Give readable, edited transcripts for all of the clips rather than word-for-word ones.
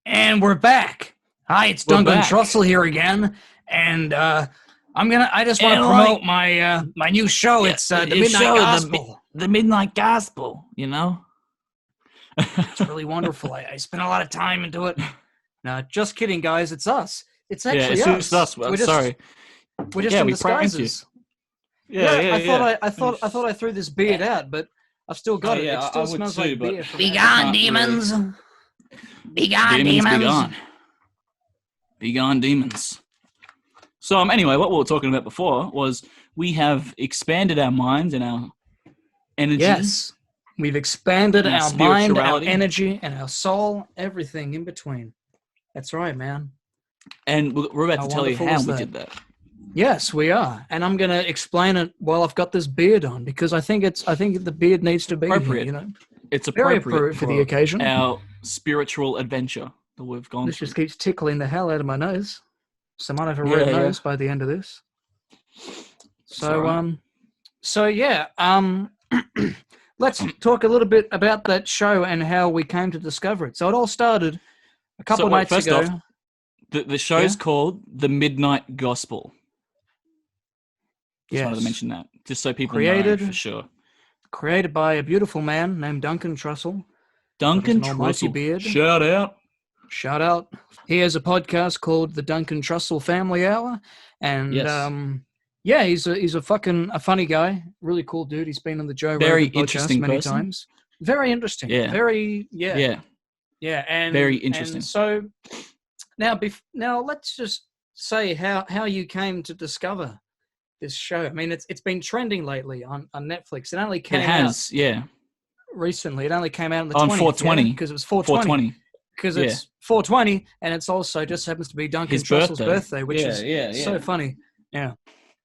And we're back. Hi, it's We're Duncan back. Trussell here again, and I just want to promote my new show. It's the Your Midnight show, Gospel. the Midnight Gospel, you know? It's really wonderful. I spent a lot of time into it. No, just kidding, guys. It's us. It's Yeah, actually it's us. just us. Well, sorry. We're just Yeah, in we pranked you. disguises. Yeah. I thought I threw this beard out, but I've still got it. It I still would smells too, like but beer. From we that. can't Be gone, really- demons. Be gone, Demons, demons. be gone. Be gone, demons. So, anyway, what we were talking about before was we have expanded our minds and our energy. Yes. We've expanded And our our mind, our spirituality. energy, and our soul, everything in between. That's right, man. And we're about How to tell you wonderful how is we that? did that. Yes, we are. And I'm going to explain it while I've got this beard on, because I think the beard needs to be Appropriate. here, you know. It's Very appropriate appropriate for the occasion. Our spiritual adventure that we've gone This through. just keeps tickling the hell out of my nose. So I might have a Yeah, red yeah. nose by the end of this. So, alright. let's talk a little bit about that show and how we came to discover it. So it all started a couple of nights first ago. off, the show's called The Midnight Gospel. Just wanted to mention that, just so people know for sure. Created by a beautiful man named Duncan Trussell. Duncan Got an almighty Trussell. beard. Shout out. Shout out. He has a podcast called the Duncan Trussell Family Hour. And Yes. he's a funny guy. Really cool dude. He's been on the Joe Very Rogan podcast interesting many person. times. Very interesting. Yeah. Yeah, and Very interesting. And so now let's just say how you came to discover this show. I mean, it's been trending lately on Netflix. It only came out recently. It only came out on the 20th, 420 because it was 420. 420. Because it's 420, and it's also just happens to be Duncan His Trussell's birthday, which Yeah, is yeah. so funny. Yeah.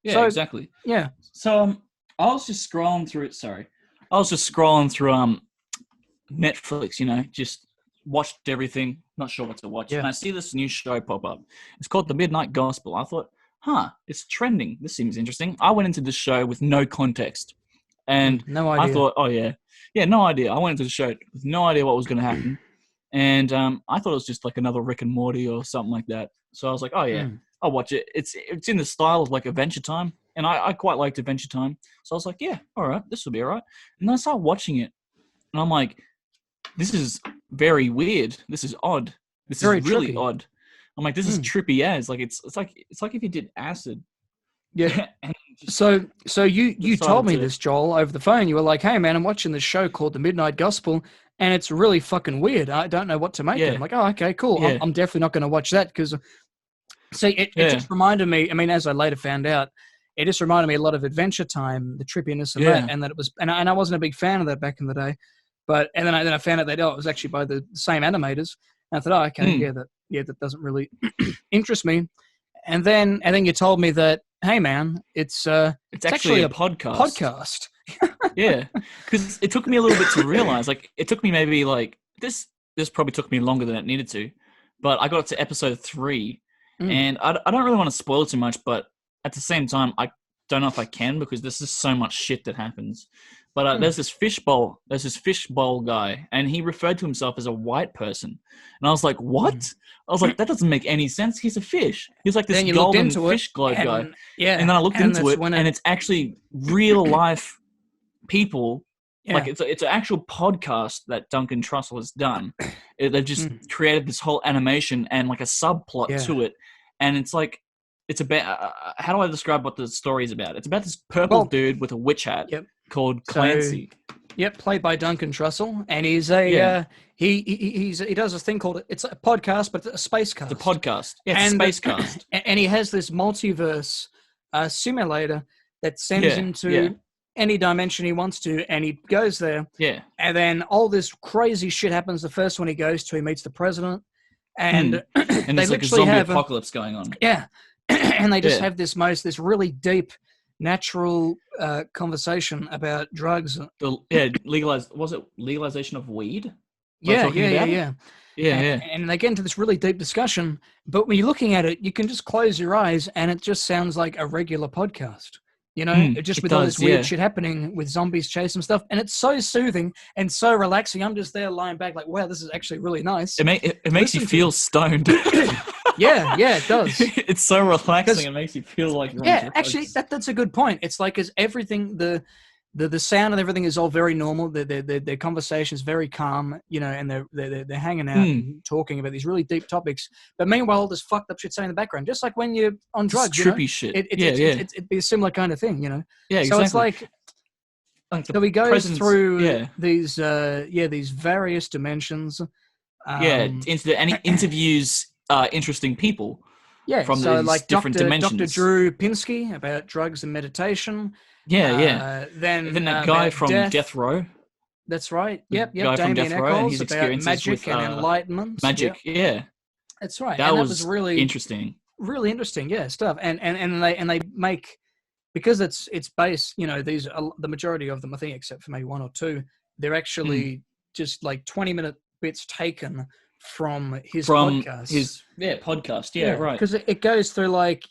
Yeah, So- exactly. Yeah. So I was just scrolling through it. Sorry, I was just scrolling through Netflix. You know, just watched everything. Not sure what to watch, Yeah. and I see this new show pop up. It's called The Midnight Gospel. I thought, it's trending. This seems interesting. I went into the show with no context, and No idea. I thought, no idea. I went into the show with no idea what was going to happen, and I thought it was just like another Rick and Morty or something like that. So I was like, I'll watch it. It's in the style of like Adventure Time, and I quite liked Adventure Time. So I was like, yeah, all right, this will be all right. And then I started watching it, and I'm like, this is very weird. This is odd. This Very is really trippy. odd. I'm like, this is trippy as. Like it's like if you did acid. Yeah. And So you decided told me to- this, Joel, over the phone. You were like, "Hey, man, I'm watching this show called The Midnight Gospel, and it's really fucking weird. I don't know what to make of it." Yeah. I'm like, "Oh, okay, cool. Yeah. I'm definitely not going to watch that because." See, it just reminded me. I mean, as I later found out, it just reminded me a lot of Adventure Time, the trippiness of that, and that it was. And I wasn't a big fan of that back in the day, but and then I found out that it was actually by the same animators. And I thought, oh, okay, that doesn't really interest me. And then you told me that, hey, man, it's actually a podcast. Podcast. Yeah, because it took me a little bit to realize. Like, it took me maybe like this probably took me longer than it needed to, but I got to episode 3, and I don't really want to spoil too much, but at the same time, I don't know if I can because there's just so much shit that happens. But there's this fishbowl guy, and he referred to himself as a white person, and I was like, what? I was like, that doesn't make any sense. He's a fish. He's like this golden fish globe guy. Yeah, and then I looked into it, and it's actually real life people. Yeah. Like it's an actual podcast that Duncan Trussell has done. They've just created this whole animation and like a subplot to it, and it's like it's about how do I describe what the story is about? It's about this purple dude with a witch hat called Clancy. Played by Duncan Trussell, and he's a he does this thing called it's a podcast, but it's a space cast. The podcast, it's a space cast, and he has this multiverse simulator that sends him to any dimension he wants to, and he goes there. Yeah, and then all this crazy shit happens. The first one he goes to, he meets the president, and and there's like a zombie apocalypse going on. Yeah, and they just have this really deep, natural conversation about drugs. Legalization of weed? Yeah. Yeah. And they get into this really deep discussion, but when you're looking at it, you can just close your eyes and it just sounds like a regular podcast. You know, just it with all does, this weird shit happening with zombies chasing stuff. And it's so soothing and so relaxing. I'm just there lying back like, wow, this is actually really nice. It makes you feel stoned. Yeah, it does. It's so relaxing. It makes you feel like actually, that's a good point. It's like, as everything, the sound and everything is all very normal. Their conversation is very calm, you know, and they're hanging out and talking about these really deep topics. But meanwhile, all this fucked up shit's in the background, just like when you're on drugs, trippy shit. It'd be a similar kind of thing, you know. Yeah, exactly. So it's like so he goes through these various dimensions. And he interviews interesting people. Yeah, from so these like different dimensions. Dr. Drew Pinsky about drugs and meditation. Then that guy from Death Row. That's right. Yep. Guy from Death Row and his experiences magic with and enlightenment. Magic, That's right. That was really interesting. Really interesting, stuff. And they make, because it's based, you know, these are, the majority of them, I think, except for maybe one or two, they're actually just like 20-minute bits taken from his podcast. Podcast, right. Because it goes through like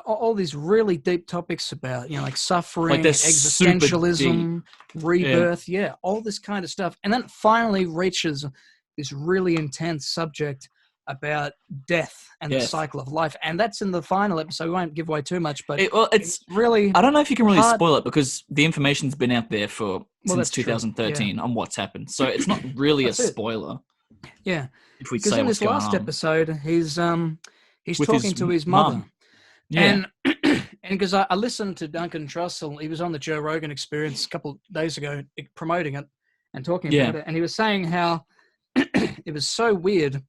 all these really deep topics about, you know, like suffering, like existentialism, rebirth, all this kind of stuff, and then it finally reaches this really intense subject about death and the cycle of life, and that's in the final episode. We won't give away too much, but it's really, I don't know if you can really spoil it, because the information's been out there since 2013 on what's happened, so it's not really a spoiler. Yeah, because in this last episode, he's talking to his mother, and because I listened to Duncan Trussell, he was on the Joe Rogan Experience a couple of days ago promoting it and talking about it, and he was saying how it was so weird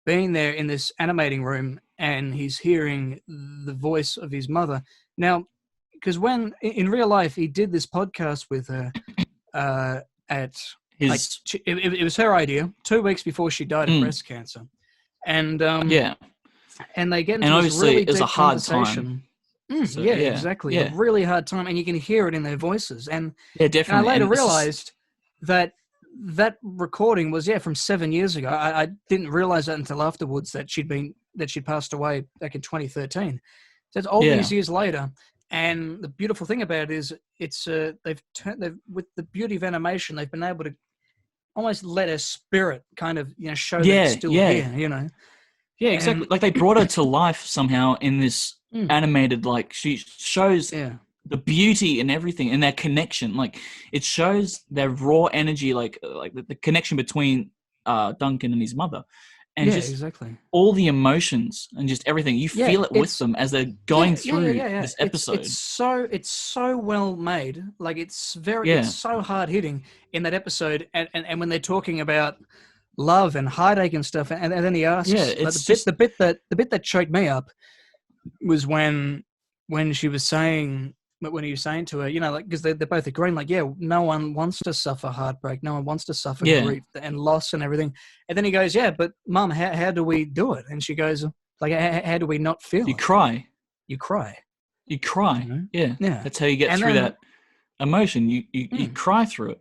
being there in this animating room and he's hearing the voice of his mother. Now, because when in real life he did this podcast with her it was her idea 2 weeks before she died of breast cancer, and and they get into this really deep conversation. Exactly, a really hard time, and you can hear it in their voices. And definitely. And I later realized that recording was from 7 years ago. I didn't realize that until afterwards, that she'd passed away back in 2013. So it's all these years later. And the beautiful thing about it is they've with the beauty of animation, they've been able to almost let her spirit kind of, you know, show that it's still here, you know. Yeah, exactly. Like they brought her to life somehow in this animated, like she shows the beauty and everything and their connection. Like it shows their raw energy, like the connection between Duncan and his mother. And exactly. all the emotions and just everything. You feel it with them as they're going through this episode. It's so well made. Like it's so hard hitting in that episode. And when they're talking about love and heartache and stuff, and then he asks, the bit that choked me up was when she was saying, when he was saying to her, you know, like, because they're both agreeing, like, no one wants to suffer heartbreak, no one wants to suffer grief and loss and everything. And then he goes, but Mum, how do we do it? And she goes, like, how do we not feel you it? Cry. You cry. You cry. You know? Yeah. That's how you get through that emotion. You cry through it.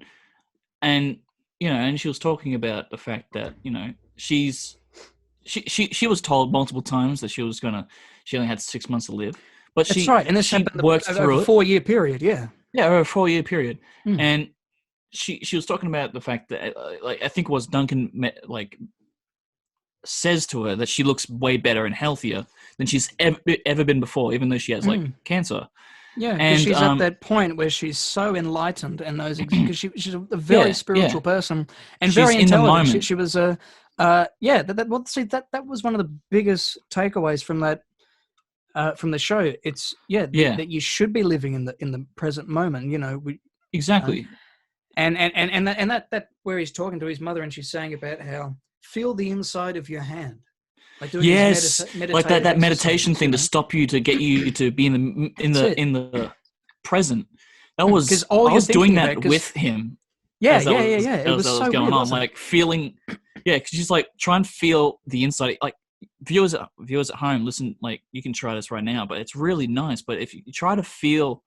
And, you know, and she was talking about the fact that, you know, she was told multiple times that she only had 6 months to live. But that's right, and this happened over a 4-year period, over a 4-year period. And she was talking about the fact that, like, I think it was Duncan, like, says to her that she looks way better and healthier than she's ever been before, even though she has, like, cancer. Yeah, because she's at that point where she's so enlightened and knows, because she's a very spiritual person and she's very intelligent. She was that was one of the biggest takeaways from that. From the show, it's that you should be living in the present moment. You know, exactly. And that where he's talking to his mother and she's saying about how feel the inside of your hand, like doing like that meditation thing to stop you, to get you to be in the present. That was because I was doing that with him. It was so going weird, on, like feeling. Yeah, because she's like, try and feel the inside, like. Viewers at home, listen, like, you can try this right now, but it's really nice. But if you try to feel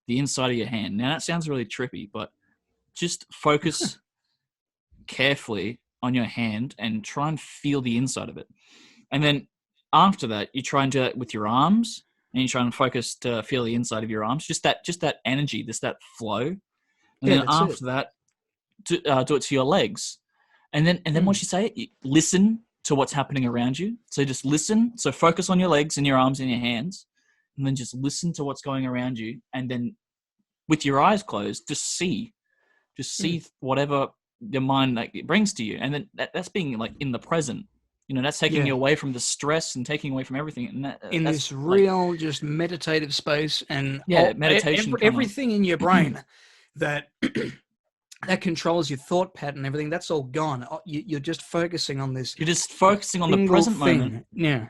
the inside of your hand, now that sounds really trippy, but just focus carefully on your hand and try and feel the inside of it. And then after that, you try and do that with your arms and you try and focus to feel the inside of your arms. Just that energy, that flow, and then after that, do it to your legs, and then once you say it, you listen to what's happening around you. So just listen. So focus on your legs and your arms and your hands, and then just listen to what's going around you, and then with your eyes closed, just see whatever your mind like it brings to you, and then that's being like in the present. That's taking you away from the stress and taking away from everything. And in that's this real, just meditative space, and meditation. Everything in your brain that that controls your thought pattern, everything that's all gone. You're just focusing on this. You're just focusing on the present moment. Yeah.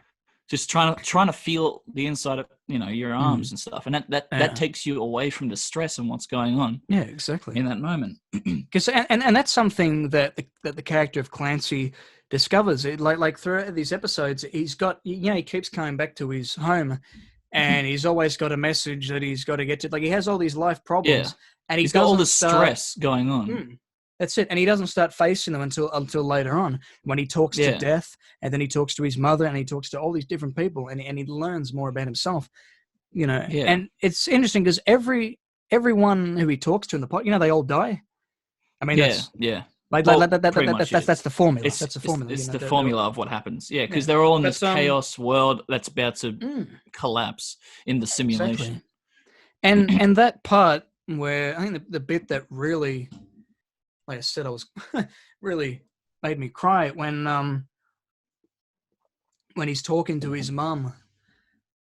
Just trying to feel the inside of your arms and stuff, and that takes you away from the stress and what's going on. Yeah, exactly. In that moment, because and that's something that the character of Clancy discovers. It like throughout these episodes, he's got he keeps coming back to his home, and he's always got a message that he's got to get to. Like he has all these life problems, and he's got all this stress going on. That's it, and he doesn't start facing them until later on when he talks to Death, and then he talks to his mother, and he talks to all these different people, and he learns more about himself. And it's interesting because everyone who he talks to in the pot, they all die. I mean, that's the formula. That's the formula. It's the formula of what happens. Yeah, because they're all in this chaos world that's about to collapse in the simulation. Exactly. And that part where I think the bit that really, like I said, I was really made me cry when he's talking to his mum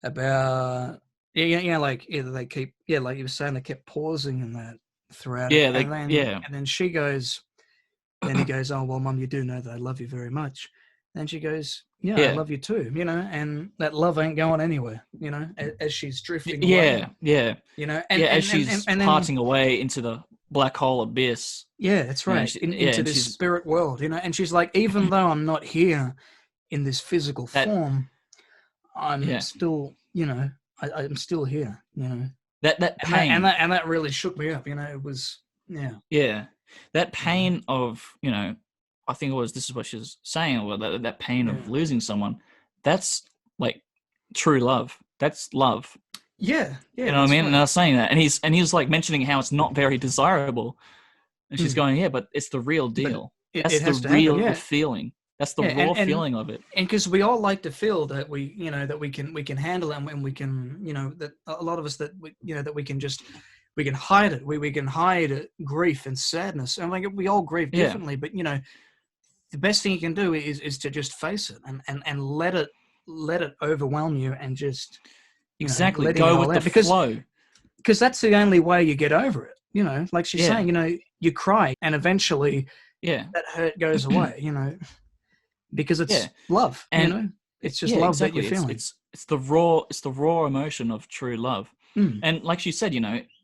about like they keep like you were saying, they kept pausing and that throughout it. And then she goes, then he goes, "Oh well, Mum, you do know that I love you very much." And she goes, I love you too, and that love ain't going anywhere, as she's drifting away. As she's parting away into the black hole abyss. Yeah, that's right. Into this spirit world, and she's like, even though I'm not here in this physical form, I'm still, I'm still here, That pain. And that really shook me up, it was, that pain of, I think this is what she was saying, that pain of losing someone, that's like true love. That's love. Yeah. You know what I mean? Right. And I was saying that, and he's like mentioning how it's not very desirable, and she's going, but it's the real deal. That's the real feeling. That's the raw feeling of it. And because we all like to feel that we can handle it, and we can, that a lot of us that that we can hide it. We can hide grief and sadness, and like we all grieve differently. But the best thing you can do is to just face it and let it overwhelm you, and just go with the flow, because that's the only way you get over it. Like she's saying, you cry, and eventually that hurt goes away. Because it's love, and it's just love that you're feeling. It's the raw emotion of true love. And like she said,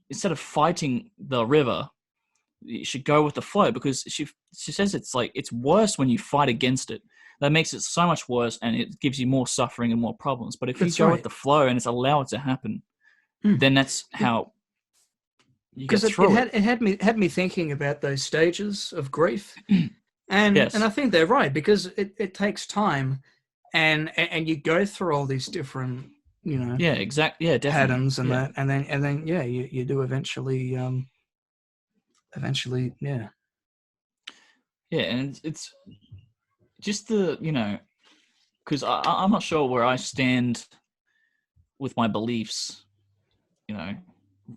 instead of fighting the river, you should go with the flow, because she says it's worse when you fight against it. That makes it so much worse, and it gives you more suffering and more problems. But if you go with the flow and just allow it to happen, then that's how you get through it. It had me thinking about those stages of grief. And I think they're right, because it takes time, and you go through all these different definitely. patterns and that, and then you do eventually and it's just the because I'm not sure where I stand with my beliefs,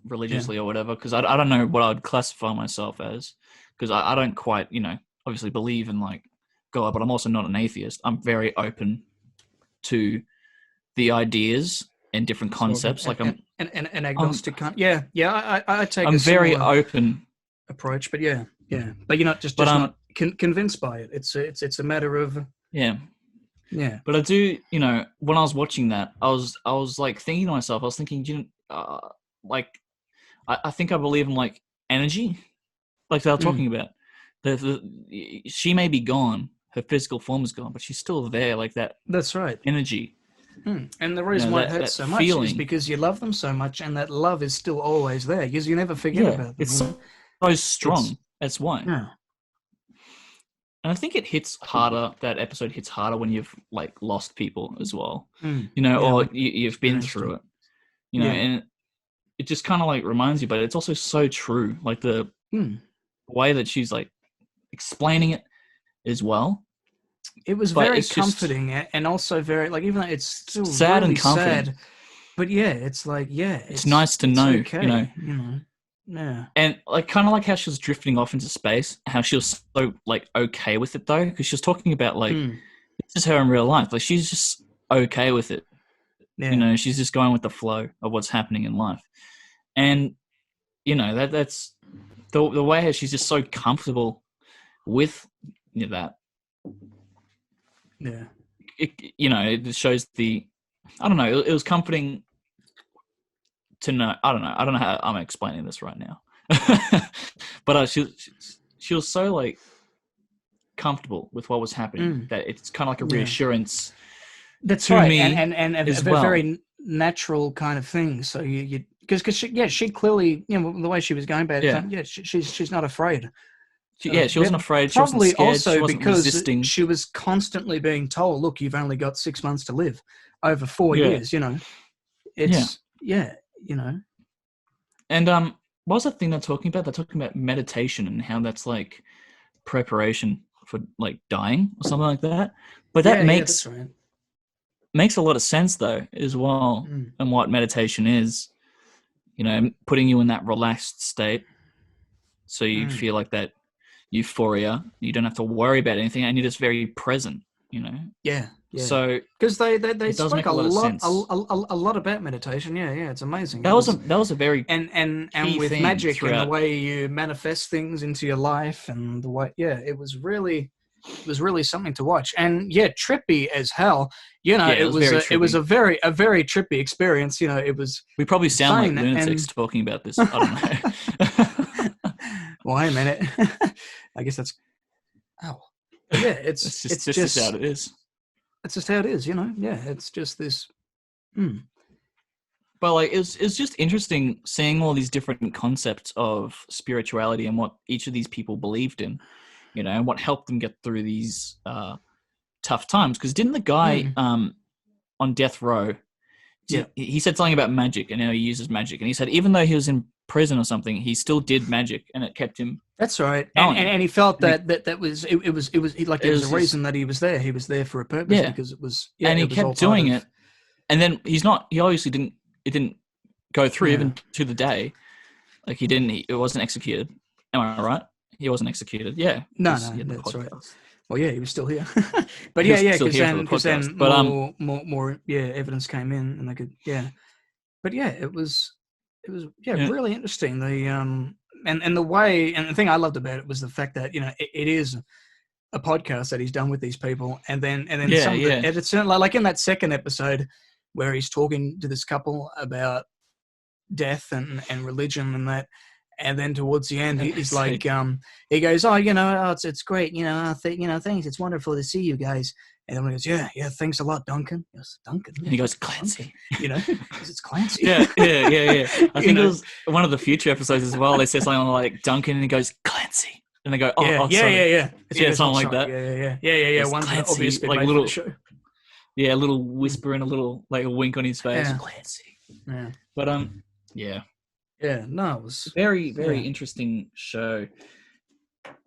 religiously or whatever, because I don't know what I'd classify myself as, because I don't quite obviously believe in like God, but I'm also not an atheist. I'm very open to the ideas and different concepts. Like I'm an agnostic. I take. I'm very open approach, but but you're not just not convinced by it. It's a matter of But I do, when I was watching that, I was like thinking to myself. I was thinking, like I think I believe in like energy, like they were talking about. She may be gone, her physical form is gone, but she's still there, like that. That's right. Energy. And the reason why it hurts so much is because you love them so much, and that love is still always there, because you never forget about them. It's so strong. That's why. Yeah. And I think it hits harder. That episode hits harder when you've like lost people as well, or you've been through it. you know, and it just kind of like reminds you, but it's also so true. Like the way that she's like explaining it as well. It was very comforting and also very like, even though it's still sad really and comforting. sad, but yeah, it's like, yeah, it's nice to know, okay, you know, yeah. And like kind of like how she was drifting off into space, how she was so like okay with it though, because she was talking about like this is her in real life. Like she's just okay with it. Yeah. You know, she's just going with the flow of what's happening in life, and you know that's the way how she's just so comfortable with that. Yeah. It shows the. I don't know. It was comforting to know. I don't know how I'm explaining this right now, but she was so like comfortable with what was happening that it's kind of like a reassurance. That's to right, me and a very natural kind of thing. So you because she clearly, you know, the way she was going about it, she's not afraid. She wasn't afraid. She Probably wasn't scared. also she wasn't because resisting. she was constantly being told, "Look, you've only got 6 months to live over 4 years." You know, it's you know. And what was that thing they're talking about? They're talking about meditation and how that's like preparation for like dying or something like that. But that makes a lot of sense though as well, and what meditation is. You know, putting you in that relaxed state, so you feel like that euphoria. You don't have to worry about anything, and you're just very present. You know. Yeah. So because they spoke a lot about meditation. Yeah, it's amazing. That was a very and with magic and the way you manifest things into your life and the way it was really something to watch, and trippy as hell. You know, it was a very trippy experience. You know, it was. We probably sound like lunatics talking about this. I don't know. Why a minute? I guess that's. Oh, yeah. It's just how it is. That's just how it is, you know. Yeah, it's just this. But like, it's just interesting seeing all these different concepts of spirituality and what each of these people believed in, you know, and what helped them get through these tough times. Because didn't the guy on death row? He said something about magic and how he uses magic, and he said even though he was in prison or something, he still did magic, and it kept him. That's right, and he felt that was like there was a reason that he was there. He was there for a purpose because it was. And he kept doing it, and then he obviously didn't. It didn't go through even to the day. Like he didn't. It wasn't executed. Am I right? He wasn't executed. Yeah. No, that's right. Well, he was still here. But because then more evidence came in, and they could But it was really interesting. The and the way, and the thing I loved about it was the fact that it is a podcast that he's done with these people, and then some of the edits, like in that second episode where he's talking to this couple about death and religion and that. And then towards the end, he's like, he goes, it's great, thanks, it's wonderful to see you guys. And then he goes, yeah, thanks a lot, Duncan. Yes, Duncan. And he goes, Clancy. Because it's Clancy. Yeah. I think it was one of the future episodes as well. They said something like Duncan, and he goes, Clancy. And they go, sorry. Yeah. Something like that. Yeah. One Clancy, obviously like a little, a little whisper and a little like a wink on his face. Yeah. Clancy. Yeah. But yeah. Yeah, no, it was very, very interesting show,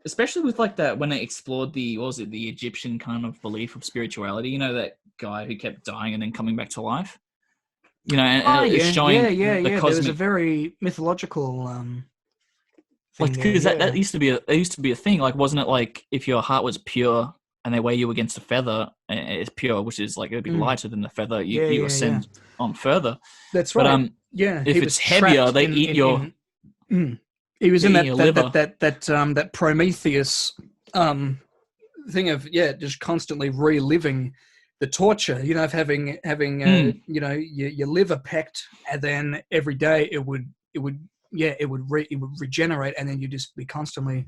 especially with like that when they explored the Egyptian kind of belief of spirituality. You know, that guy who kept dying and then coming back to life. You know, and it's showing the cosmic. There was a very mythological thing because that used to be a thing. Like, wasn't it like if your heart was pure and they weigh you against a feather, and it's pure, which is like it would be lighter than the feather, you ascend on further. That's right. But if it's heavier, they eat your. He was in that Prometheus thing of just constantly reliving the torture, of having your liver pecked, and then every day it would regenerate, and then you just be constantly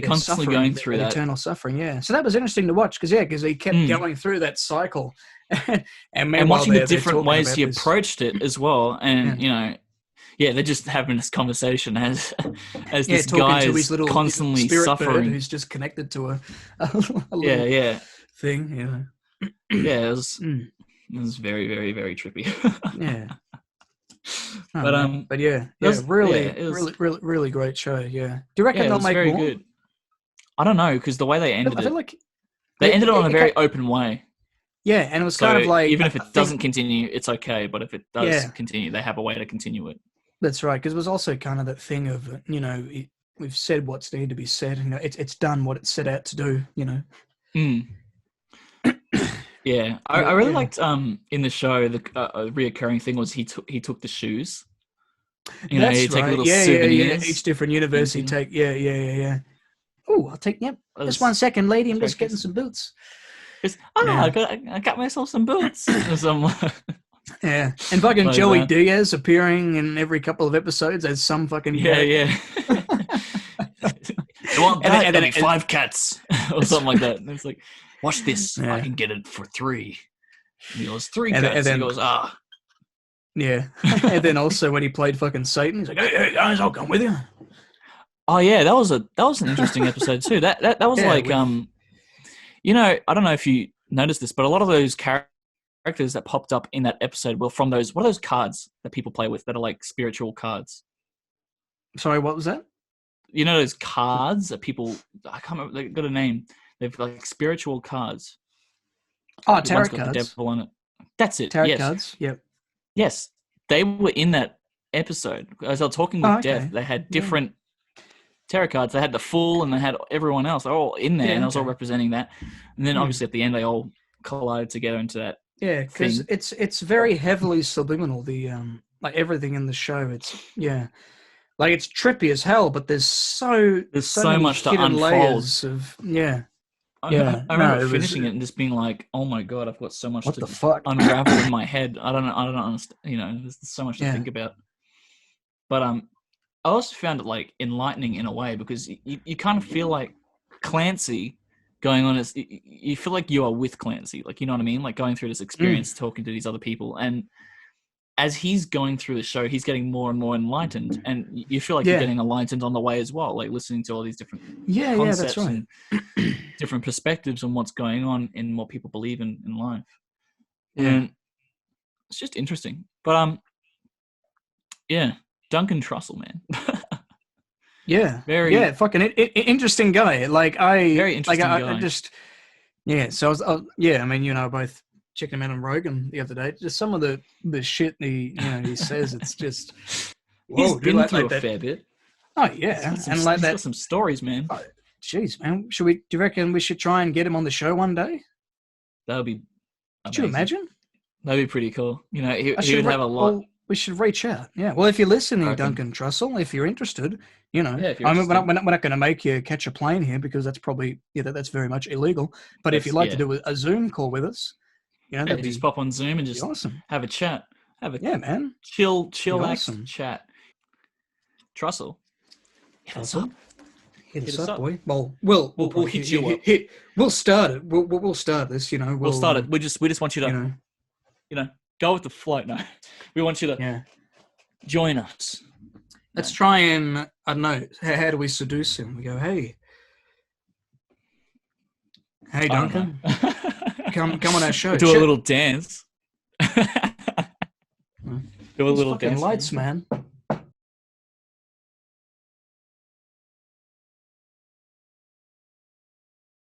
constantly going through that eternal suffering. Yeah, so that was interesting to watch because he kept going through that cycle, and watching the different ways he approached it as well, and they're just having this conversation as this guy is constantly suffering, who's just connected to a thing. It was very, very, very trippy. But yeah, really great show. Yeah. Do you reckon they'll make very more? Good. I don't know, because the way they ended I feel like they ended it on a very open way. Yeah, and it was kind of like even if it doesn't continue, it's okay. But if it does continue, they have a way to continue it. That's right, because it was also kind of that thing of we've said what's needed to be said. It's done what it set out to do. Yeah, I really liked in the show the reoccurring thing was he took the shoes. That's he'd take little souvenirs. Yeah. Each different university take. Yeah. Oh, I'll take. Yep. Just 1 second, lady. I'm just getting some boots. I got myself some boots. Yeah, and fucking Joey Diaz appearing in every couple of episodes as some fucking You want that? And then 5 cats or something like that. And it's like, watch this. I can get it for 3. And he goes, 3 cats. And then, he goes, Yeah. And then also when he played fucking Satan, he's like, hey guys, I'll come with you. Oh yeah, that was an interesting episode too. That was I don't know if you noticed this, but a lot of those characters that popped up in that episode were from those. What are those cards that people play with that are like spiritual cards? Sorry, what was that? You know those cards that people, I can't remember, they got a name. They've like spiritual cards. Oh, tarot cards. The devil on it. That's it. Tarot cards. Yep. Yes, they were in that episode. As I was talking with Death, they had different tarot cards. They had the Fool and they had everyone else. They're all in there, and I was all representing that. And then obviously at the end, they all collided together into that. Yeah, because it's very heavily subliminal. The like everything in the show. It's like it's trippy as hell, but there's so much to unfold. Layers of I remember finishing it and just being like, "Oh my god, I've got so much to unravel in my head. I don't understand. There's so much to think about." But I also found it like enlightening in a way because you kind of feel like Clancy going on. You feel like you are with Clancy, like you know what I mean, like going through this experience, talking to these other people, and as he's going through the show, he's getting more and more enlightened, and you feel like you're getting enlightened on the way as well, like listening to all these different concepts that's right. and different perspectives on what's going on and what people believe in life. And it's just interesting. But Duncan Trussell, man. Very fucking interesting guy. Very interesting guy. I just So I mean, both checking him out on Rogan the other day. Just some of the shit he says. It's just he's been through a fair bit. Oh yeah, and like that. Got some stories, man. Jeez, man. Do you reckon we should try and get him on the show one day? That would be. Could you imagine? That'd be pretty cool. He would have a lot. Well, we should reach out. Yeah. Well, if you're listening, Duncan Trussell, if you're interested, we're not going to make you catch a plane here because that's probably that's very much illegal. But if you'd like to do a Zoom call with us, just pop on Zoom and just have a chat. Man. Chill chat. Trussell. Hit us up. Hit us up, boy. Well, we'll hit you up. We'll start it. We'll start this. We'll start it. We just want you to, go with the flow. No, we want you to join us. Let's try and I don't know. How do we seduce him? We go, hey, Duncan, come on our show. Do a little dance. Do a little dance. Lights, man.